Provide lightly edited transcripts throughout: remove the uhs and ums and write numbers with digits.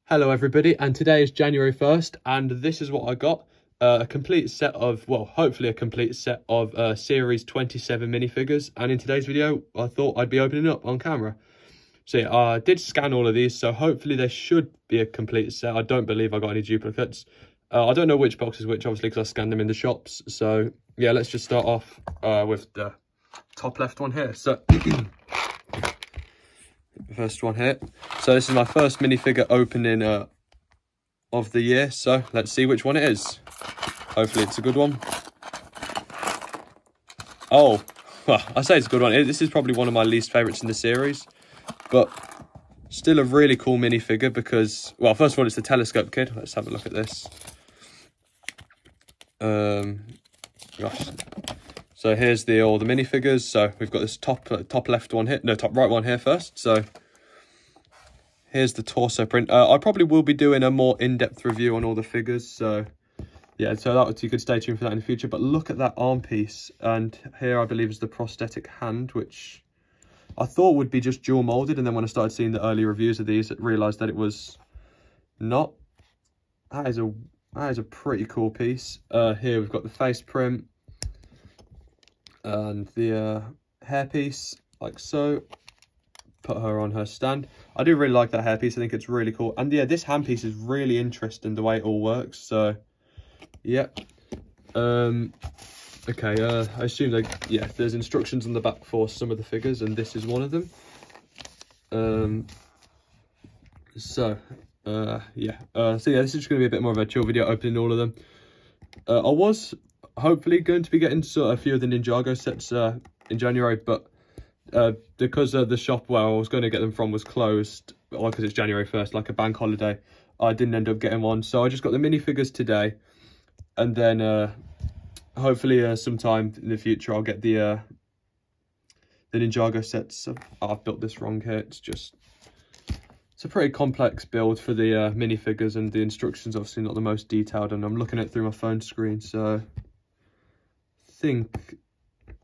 Hello everybody, and today is January 1st and this is what I got. A complete set of, well, hopefully a complete set of series 27 minifigures, and in today's video I thought I'd be opening up on camera. So yeah, I did scan all of these, so hopefully there should be a complete set. I don't believe I got any duplicates. I don't know which box is which, obviously, because I scanned them in the shops. So yeah, let's just start off with the top left one here. So first one here. So this is my first minifigure opening of the year. So let's see which one it is. Hopefully it's a good one. Oh, well, I say it's a good one. This is probably one of my least favourites in the series, but still a really cool minifigure because, well, first of all, it's the telescope kid. Let's have a look at this. Gosh. So here's all the minifigures. So we've got this top left one here, no, top right one here first. So here's the torso print. I probably will be doing a more in-depth review on all the figures. So yeah, so you could stay tuned for that in the future. But look at that arm piece, and here I believe is the prosthetic hand, which I thought would be just dual molded, and then when I started seeing the early reviews of these, I realised that it was not. That is a pretty cool piece. Here we've got the face print and the hairpiece, like so. Put her on her stand. I do really like that hairpiece. I think it's really cool. And yeah, this handpiece is really interesting, the way it all works. So yeah. Okay, I assume that, yeah, there's instructions on the back for some of the figures, and this is one of them. So yeah, this is just going to be a bit more of a chill video, opening all of them. I was hopefully going to be getting a few of the Ninjago sets in January, but because the shop where I was going to get them from was closed, because it's January 1st, like a bank holiday, I didn't end up getting one. So I just got the minifigures today, and then hopefully sometime in the future I'll get the Ninjago sets. I've built this wrong here. It's a pretty complex build for the minifigures, and the instructions obviously not the most detailed, and I'm looking at it through my phone screen, so I think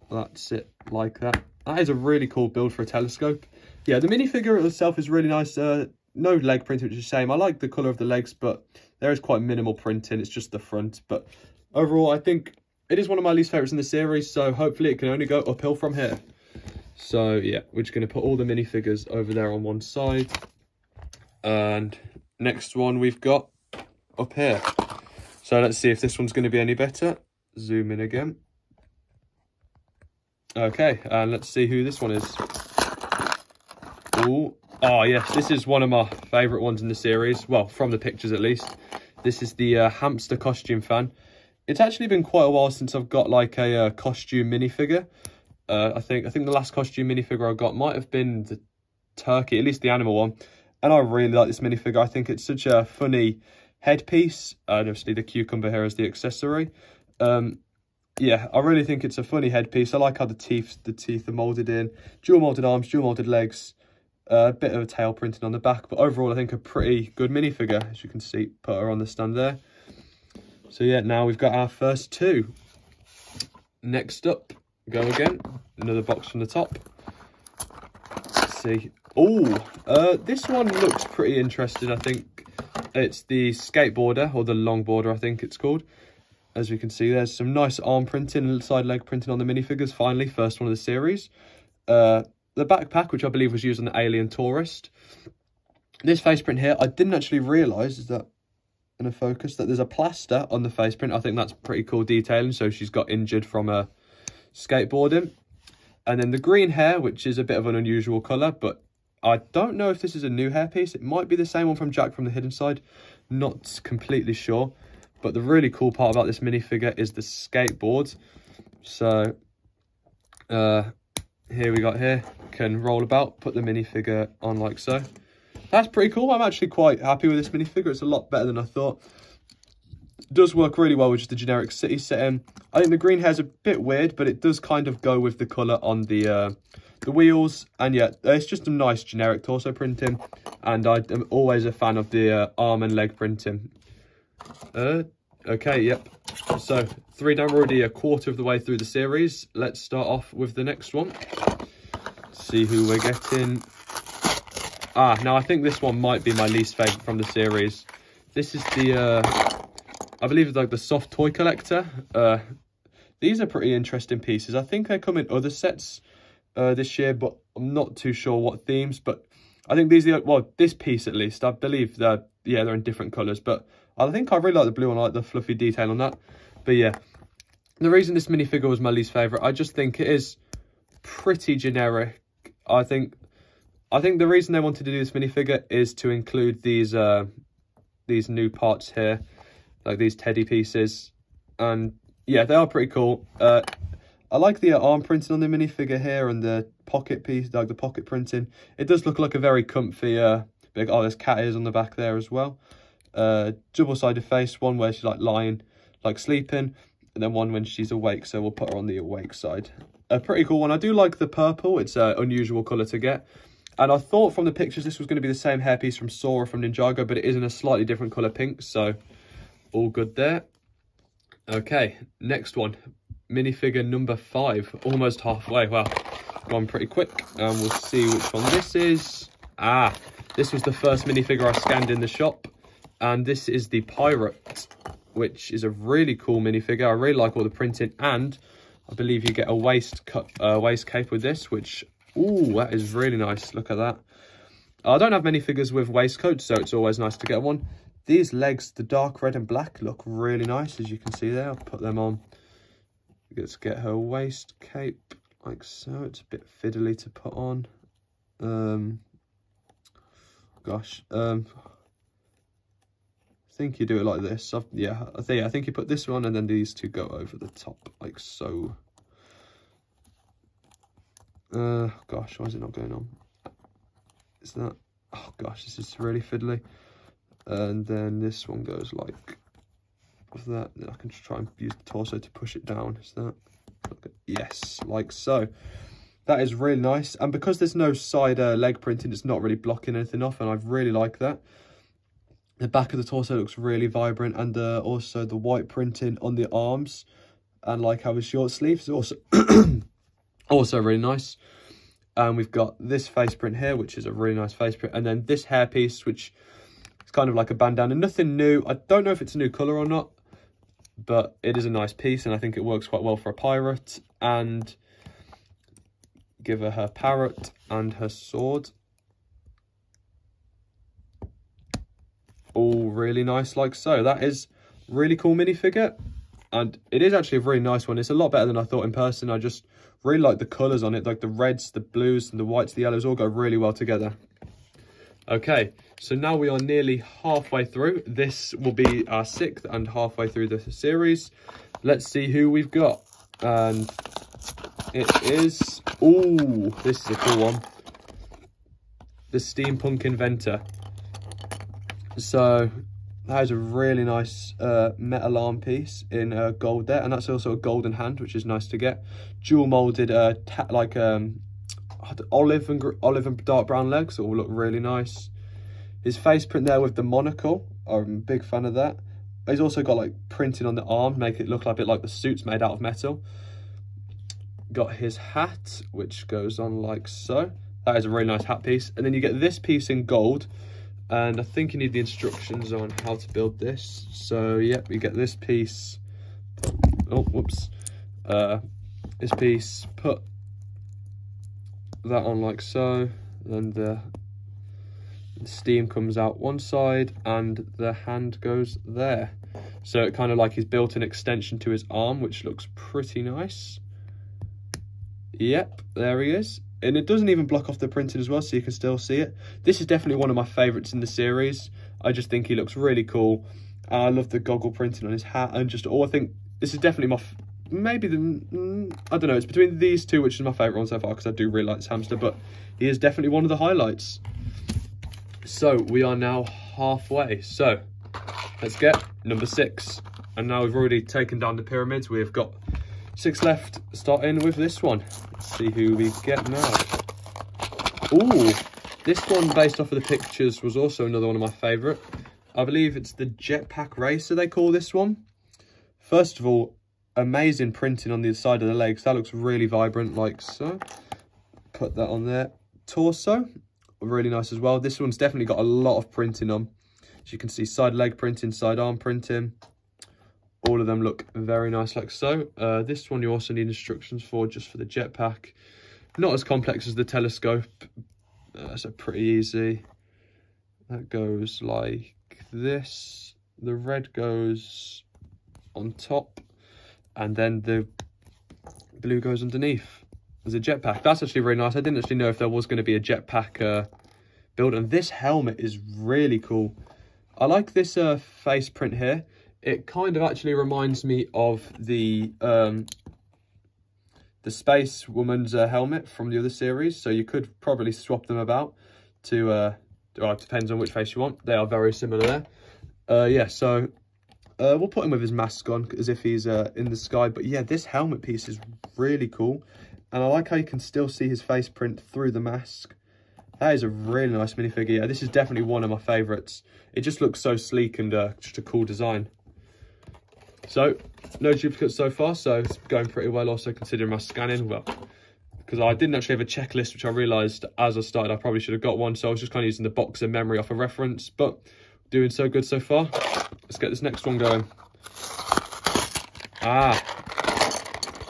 that's it like that. That is a really cool build for a telescope. Yeah, the minifigure itself is really nice. No leg print, which is a shame. I like the colour of the legs, but there is quite minimal printing. It's just the front. But overall, I think it is one of my least favourites in the series, so hopefully it can only go uphill from here. So yeah, we're just going to put all the minifigures over there on one side. And next one we've got up here. So let's see if this one's going to be any better. Zoom in again. Okay, and let's see who this one is. Ooh. Oh yes, this is one of my favourite ones in the series. Well, from the pictures at least. This is the Hamster costume fan. It's actually been quite a while since I've got like a costume minifigure. I think the last costume minifigure I got might have been the turkey, at least the animal one. And I really like this minifigure. I think it's such a funny headpiece. And obviously the cucumber here is the accessory. Yeah, I really think it's a funny headpiece. I like how the teeth are moulded in. Dual moulded arms, dual moulded legs. A bit of a tail printing on the back. But overall, I think a pretty good minifigure. As you can see, put her on the stand there. So yeah, now we've got our first two. Next up, go again. Another box from the top. Let's see. Oh, this one looks pretty interesting. I think it's the skateboarder, or the longboarder, I think it's called. As we can see, there's some nice arm printing and side leg printing on the minifigures. Finally, first one of the series. The backpack, which I believe was used on the Alien Tourist. This face print here, I didn't actually realise, is that in a focus, that there's a plaster on the face print. I think that's pretty cool detailing. So she's got injured from skateboarding. And then the green hair, which is a bit of an unusual colour, but I don't know if this is a new hairpiece. It might be the same one from Jack from the Hidden Side. Not completely sure. But the really cool part about this minifigure is the skateboard. So here we got here. Can roll about, put the minifigure on like so. That's pretty cool. I'm actually quite happy with this minifigure. It's a lot better than I thought. It does work really well with just the generic city setting. I think the green hair's a bit weird, but it does kind of go with the colour on the wheels. And yeah, it's just a nice generic torso printing. And I am always a fan of the arm and leg printing. Okay, yep. So we're already a quarter of the way through the series. Let's start off with the next one. See who we're getting. Now I think this one might be my least favourite from the series. This is the, I believe it's like the soft toy collector. These are pretty interesting pieces. I think they come in other sets this year, but I'm not too sure what themes. But I think these are, well, this piece at least, I believe that, yeah, they're in different colours. But I think I really like the blue and I like the fluffy detail on that. But yeah, the reason this minifigure was my least favourite, I just think it is pretty generic. I think the reason they wanted to do this minifigure is to include these new parts here, like these teddy pieces, and yeah, they are pretty cool. I like the arm printing on the minifigure here and the pocket piece, like the pocket printing. It does look like a very comfy big. Oh, there's cat ears on the back there as well. Double-sided face, one where she's like lying, like sleeping, and then one when she's awake, so we'll put her on the awake side. A pretty cool one. I do like the purple. It's an unusual colour to get. And I thought from the pictures this was going to be the same hairpiece from Sora from Ninjago, but it is in a slightly different colour pink, so all good there. Okay, next one. Minifigure number 5. Almost halfway. Well, gone pretty quick. And we'll see which one this is. This was the first minifigure I scanned in the shop. And this is the Pirate, which is a really cool minifigure. I really like all the printing, and I believe you get a waist cape with this, which, ooh, that is really nice. Look at that. I don't have many figures with waistcoats, so it's always nice to get one. These legs, the dark red and black, look really nice, as you can see there. I'll put them on. Let's get her waist cape like so. It's a bit fiddly to put on. I think you do it like this. I think you put this one and then these two go over the top like so. Gosh, why is it not going on? Is that, oh gosh, this is really fiddly. And then this one goes like that. Then I can just try and use the torso to push it down. Is that? Okay. Yes, like so. That is really nice. And because there's no side leg printing, it's not really blocking anything off, and I really like that. The back of the torso looks really vibrant, and also the white printing on the arms, and like how his short sleeves is also also really nice. And we've got this face print here, which is a really nice face print, and then this hair piece, which is kind of like a bandana. Nothing new. I don't know if it's a new colour or not, but it is a nice piece, and I think it works quite well for a pirate. And give her parrot and her sword. All really nice like so. That is really cool minifigure, and it is actually a really nice one. It's a lot better than I thought in person. I just really like the colours on it, like the reds, the blues, and the whites, the yellows all go really well together. Okay, so now we are nearly halfway through. This will be our 6th and halfway through the series. Let's see who we've got. And it is, ooh, this is a cool one. The Steampunk Inventor. So that is a really nice metal arm piece in gold there, and that's also a golden hand, which is nice to get. Jewel molded olive and dark brown legs, all look really nice. His face print there with the monocle, I'm a big fan of that. He's also got like printing on the arm, make it look a bit like the suit's made out of metal. Got his hat, which goes on like so. That is a really nice hat piece. And then you get this piece in gold. And I think you need the instructions on how to build this. So, yep, you get this piece. Oh, whoops. This piece, put that on like so. Then the steam comes out one side and the hand goes there. So it kind of like he's built an extension to his arm, which looks pretty nice. Yep, there he is. And it doesn't even block off the printing as well, so you can still see it. This is definitely one of my favourites in the series. I just think he looks really cool. I love the goggle printing on his hat, and just all, I think this is definitely my, I don't know, it's between these two, which is my favourite one so far, because I do really like this hamster, but he is definitely one of the highlights. So we are now halfway. So let's get number 6. And now we've already taken down the pyramids. We've got 6 left, starting with this one. Let's see who we get now. Ooh, this one based off of the pictures was also another one of my favourite. I believe it's the Jetpack Racer they call this one. First of all, amazing printing on the side of the legs. That looks really vibrant like so. Put that on there. Torso, really nice as well. This one's definitely got a lot of printing on. As you can see, side leg printing, side arm printing. All of them look very nice like so. This one you also need instructions for, just for the jetpack. Not as complex as the telescope, so pretty easy. That goes like this. The red goes on top, and then the blue goes underneath. There's a jetpack. That's actually really nice. I didn't actually know if there was going to be a jetpack build, and this helmet is really cool. I like this face print here. It kind of actually reminds me of the Space Woman's helmet from the other series. So you could probably swap them about to, well, it depends on which face you want. They are very similar there. Yeah, so we'll put him with his mask on as if he's in the sky. But yeah, this helmet piece is really cool. And I like how you can still see his face print through the mask. That is a really nice minifigure. Yeah, this is definitely one of my favourites. It just looks so sleek and just a cool design. So, no duplicates so far, so it's going pretty well. Also considering my scanning, well, because I didn't actually have a checklist, which I realised as I started I probably should have got one. So I was just kind of using the box of memory off a reference, but doing so good so far. Let's get this next one going.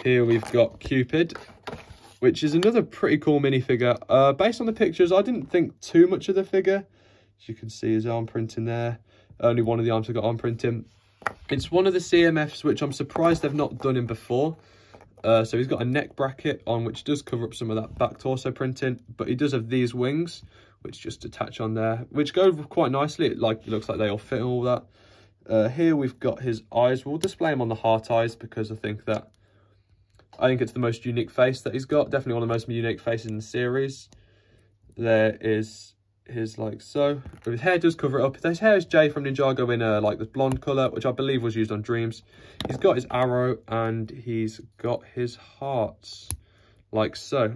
Here we've got Cupid, which is another pretty cool minifigure. Based on the pictures, I didn't think too much of the figure. As you can see, his arm printing there. Only one of the arms have got arm printing. It's one of the CMFs, which I'm surprised they've not done him before. So he's got a neck bracket on, which does cover up some of that back torso printing. But he does have these wings, which just attach on there, which go quite nicely. It looks like they all fit and all that. Here we've got his eyes. We'll display him on the heart eyes because I think it's the most unique face that he's got. Definitely one of the most unique faces in the series. There is his like so. But his hair does cover it up. His hair is Jay from Ninjago in like the blonde colour, which I believe was used on Dreams. He's got his arrow and he's got his hearts like so.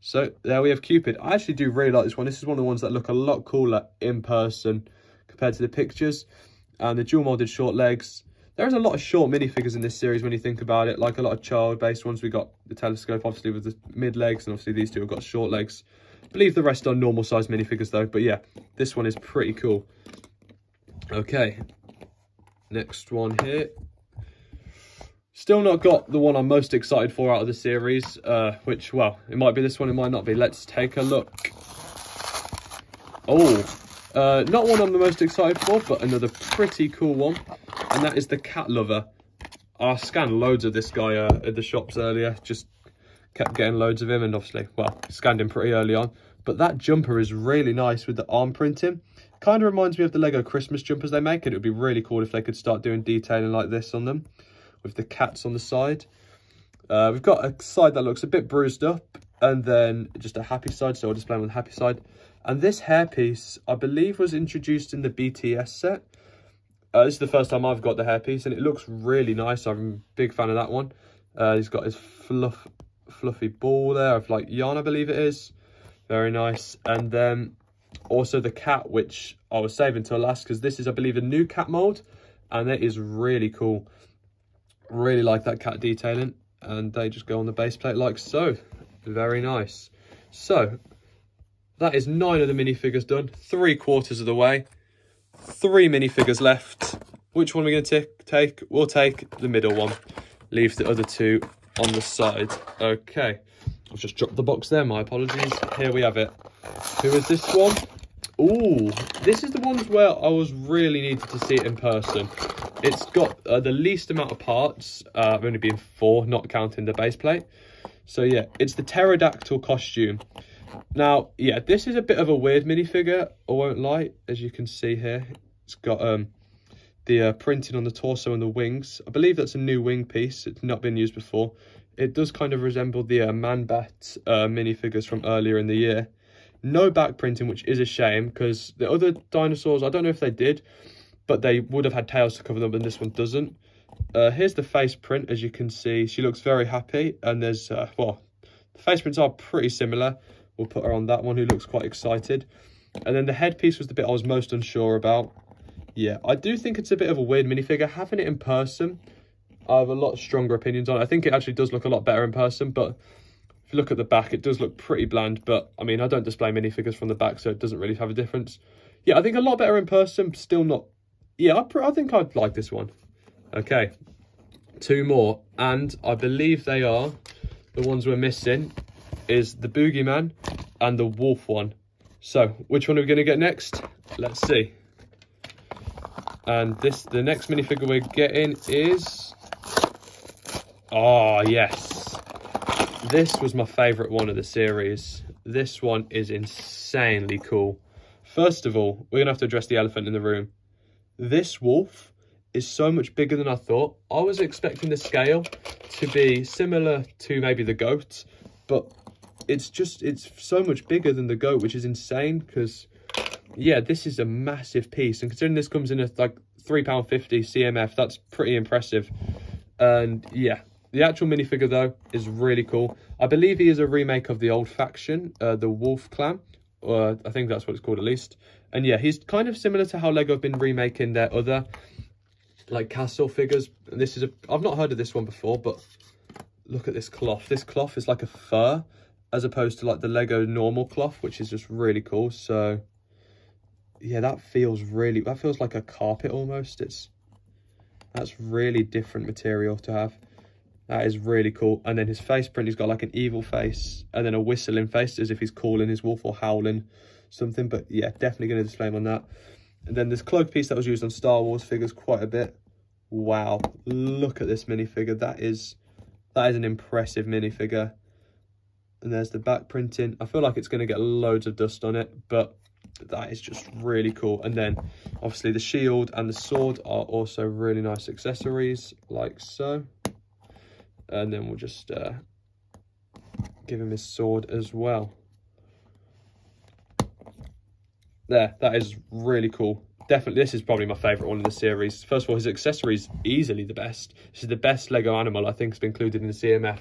So there we have Cupid. I actually do really like this one. This is one of the ones that look a lot cooler in person compared to the pictures. And the dual molded short legs. There's a lot of short minifigures in this series when you think about it, like a lot of child-based ones. We got the telescope, obviously, with the mid-legs, and obviously these two have got short legs. I believe the rest are normal-sized minifigures, though. But yeah, this one is pretty cool. Okay, next one here. Still not got the one I'm most excited for out of the series, which, well, it might be this one, it might not be. Let's take a look. Oh, not one I'm the most excited for, but another pretty cool one. And that is the Cat Lover. I scanned loads of this guy at the shops earlier. Just kept getting loads of him. And obviously, well, scanned him pretty early on. But that jumper is really nice with the arm printing. Kind of reminds me of the Lego Christmas jumpers they make. And it would be really cool if they could start doing detailing like this on them. With the cats on the side. We've got a side that looks a bit bruised up. And then just a happy side. So I'll display them on the happy side. And this hairpiece, I believe, was introduced in the BTS set. This is the first time I've got the hairpiece, and it looks really nice. I'm a big fan of that one. He's got his fluffy ball there of like yarn, I believe it is. Very nice. And then also the cat, which I was saving till last because this is, I believe, a new cat mold, and it is really cool. Really like that cat detailing, and they just go on the base plate like so. Very nice. So that is 9 of the minifigures done, 3/4 of the way. 3 minifigures left. Which one are we going to take? We'll take the middle one. Leave the other 2 on the side. Okay. I've just dropped the box there. My apologies. Here we have it. Who is this one? Ooh, this is the ones where I was really needed to see it in person. It's got the least amount of parts. Only being 4, not counting the base plate. So yeah, it's the Pterodactyl costume. Now, yeah, this is a bit of a weird minifigure, I won't lie. As you can see here, it's got the printing on the torso and the wings. I believe that's a new wing piece. It's not been used before. It does kind of resemble the Man-Bat minifigures from earlier in the year. No back printing, which is a shame, because the other dinosaurs, I don't know if they did, but they would have had tails to cover them, and this one doesn't. Here's the face print. As you can see, she looks very happy, and there's, well, the face prints are pretty similar. We'll put her on that one, who looks quite excited. And then the headpiece was the bit I was most unsure about. Yeah, I do think it's a bit of a weird minifigure. Having it in person, I have a lot stronger opinions on it. I think it actually does look a lot better in person, but If you look at the back, it does look pretty bland, but I mean, I don't display minifigures from the back, so it doesn't really have a difference. Yeah, I think a lot better in person, still not... Yeah, I think I'd like this one. Okay, 2 more, and I believe they are, the ones we're missing, is the Boogyman and the Wolf one. So, which one are we going to get next? Let's see. And the next minifigure we're getting is... Oh, yes. This was my favourite one of the series. This one is insanely cool. First of all, we're going to have to address the elephant in the room. This wolf is so much bigger than I thought. I was expecting the scale to be similar to maybe the goat, but it's so much bigger than the goat, which is insane because, yeah, this is a massive piece. And considering this comes in at like £3.50 CMF, that's pretty impressive. And yeah, the actual minifigure though is really cool. I believe he is a remake of the old faction, the Wolf Clan. I think that's what it's called at least. And yeah, he's kind of similar to how LEGO have been remaking their other like castle figures. And this is I've not heard of this one before, but look at this cloth. This cloth is like a fur as opposed to like the LEGO normal cloth, which is just really cool. So yeah, that feels like a carpet almost. That's really different material to have. That is really cool. And then his face print, he's got like an evil face and then a whistling face as if he's calling his wolf or howling something. But yeah, definitely going to display him on that. And then this cloak piece that was used on Star Wars figures quite a bit. Wow, look at this minifigure. That is an impressive minifigure. And there's the back printing. I feel like it's going to get loads of dust on it, but that is just really cool. And then obviously the shield and the sword are also really nice accessories, like so. And then we'll just give him his sword as well. There, that is really cool. Definitely, this is probably my favourite one in the series. First of all, his accessories, easily the best. This is the best LEGO animal I think has been included in the CMF.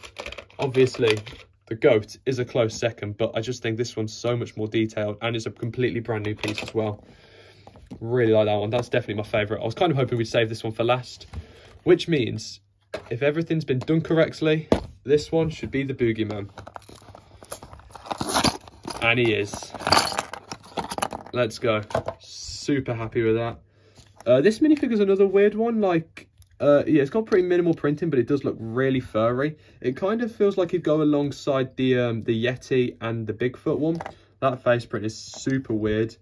Obviously, the goat is a close second, but I just think this one's so much more detailed and it's a completely brand new piece as well. Really like that one. That's definitely my favourite. I was kind of hoping we'd save this one for last, which means if everything's been done correctly, this one should be the Boogyman. And he is. Let's go. Super happy with that. This minifigure's another weird one. Like, yeah, it's got pretty minimal printing, but it does look really furry. It kind of feels like it'd go alongside the Yeti and the Bigfoot one. That face print is super weird.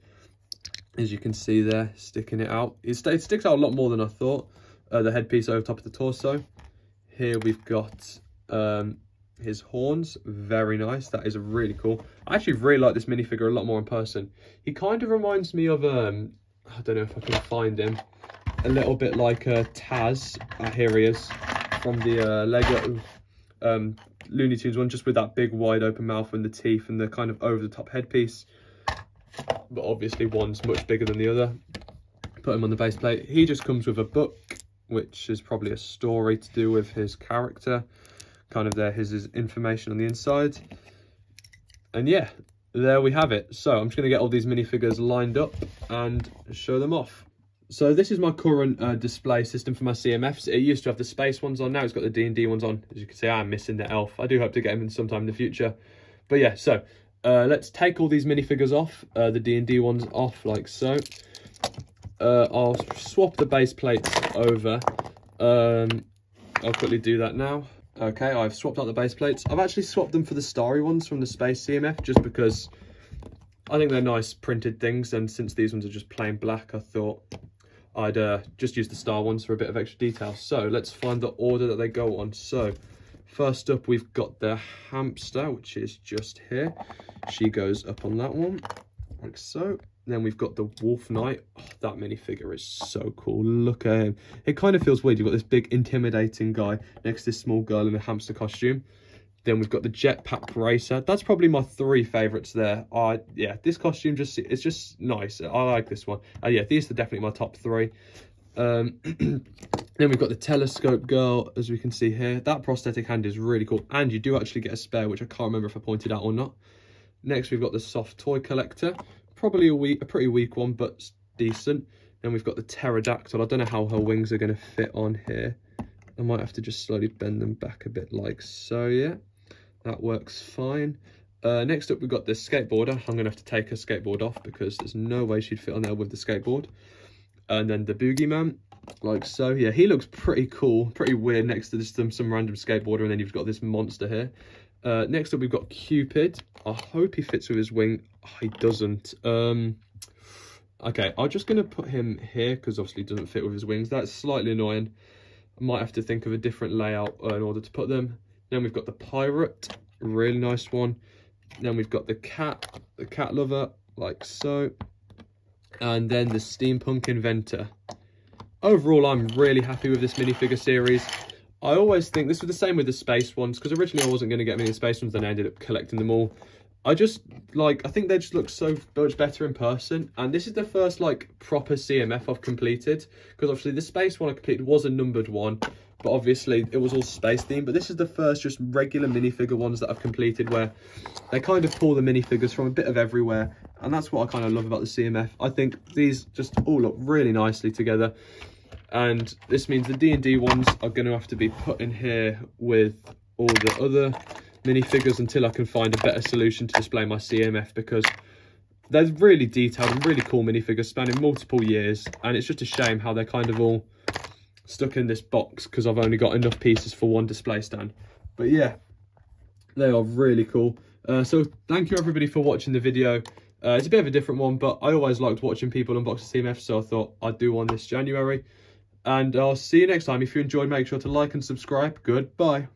As you can see there, sticking it out. It sticks out a lot more than I thought. The headpiece over top of the torso. Here we've got his horns, very nice. That is really cool. I actually really like this minifigure a lot more in person. He kind of reminds me of I don't know if I can find him, a little bit like Taz. Here he is from the LEGO Looney Tunes one, just with that big wide open mouth and the teeth and the kind of over the top headpiece. But obviously one's much bigger than the other. Put him on the base plate. He just comes with a book, which is probably a story to do with his character. Kind of there, his information on the inside. And yeah, there we have it. So I'm just going to get all these minifigures lined up and show them off. So this is my current display system for my CMFs. It used to have the space ones on. Now it's got the D&D ones on. As you can see, I'm missing the elf. I do hope to get him in sometime in the future. But yeah, so let's take all these minifigures off. The D&D ones off like so. I'll swap the base plates over. I'll quickly do that now. Okay, I've swapped out the base plates. I've actually swapped them for the starry ones from the Space CMF just because I think they're nice printed things, and since these ones are just plain black, I thought I'd just use the star ones for a bit of extra detail. So let's find the order that they go on. So first up, we've got the Hamster, which is just here. She goes up on that one, like so. Then we've got the Wolf Knight. Oh, that minifigure is so cool. Look at him. It kind of feels weird. You've got this big intimidating guy next to this small girl in a hamster costume. Then we've got the Jetpack Racer. That's probably my 3 favourites there. Yeah, this costume it's just nice. I like this one. Yeah, these are definitely my top 3. Then we've got the Telescope Girl, as we can see here. That prosthetic hand is really cool. And you do actually get a spare, which I can't remember if I pointed out or not. Next, we've got the Soft Toy Collector. Probably a pretty weak one, but decent. Then we've got the Pterodactyl. I don't know how her wings are going to fit on here. I might have to just slowly bend them back a bit like so, yeah. That works fine. Next up, we've got the skateboarder. I'm going to have to take her skateboard off because there's no way she'd fit on there with the skateboard. And then the Boogyman, like so. Yeah, he looks pretty cool, pretty weird next to this some random skateboarder, and then you've got this monster here. Next up, we've got Cupid. I hope he fits with his wing. Oh, he doesn't. Okay, I'm just going to put him here because obviously he doesn't fit with his wings. That's slightly annoying. I might have to think of a different layout in order to put them. Then we've got the pirate, really nice one. Then we've got the cat lover, like so. And then the Steampunk Inventor. Overall, I'm really happy with this minifigure series. I always think this was the same with the space ones, because originally I wasn't going to get many space ones, then I ended up collecting them all. I think they just look so much better in person, and this is the first like proper CMF I've completed, because obviously the space one I completed was a numbered one, but obviously it was all space themed. But this is the first just regular minifigure ones that I've completed where they kind of pull the minifigures from a bit of everywhere, and that's what I kind of love about the CMF. I think these just all look really nicely together, and this means the D&D ones are going to have to be put in here with all the other minifigures until I can find a better solution to display my CMF, because they're really detailed and really cool minifigures spanning multiple years, and it's just a shame how they're kind of all stuck in this box because I've only got enough pieces for one display stand. But yeah, they are really cool. So thank you everybody for watching the video. It's a bit of a different one, but I always liked watching people unbox the CMF, so I thought I'd do one this January. And I'll see you next time. If you enjoyed, make sure to like and subscribe. Goodbye.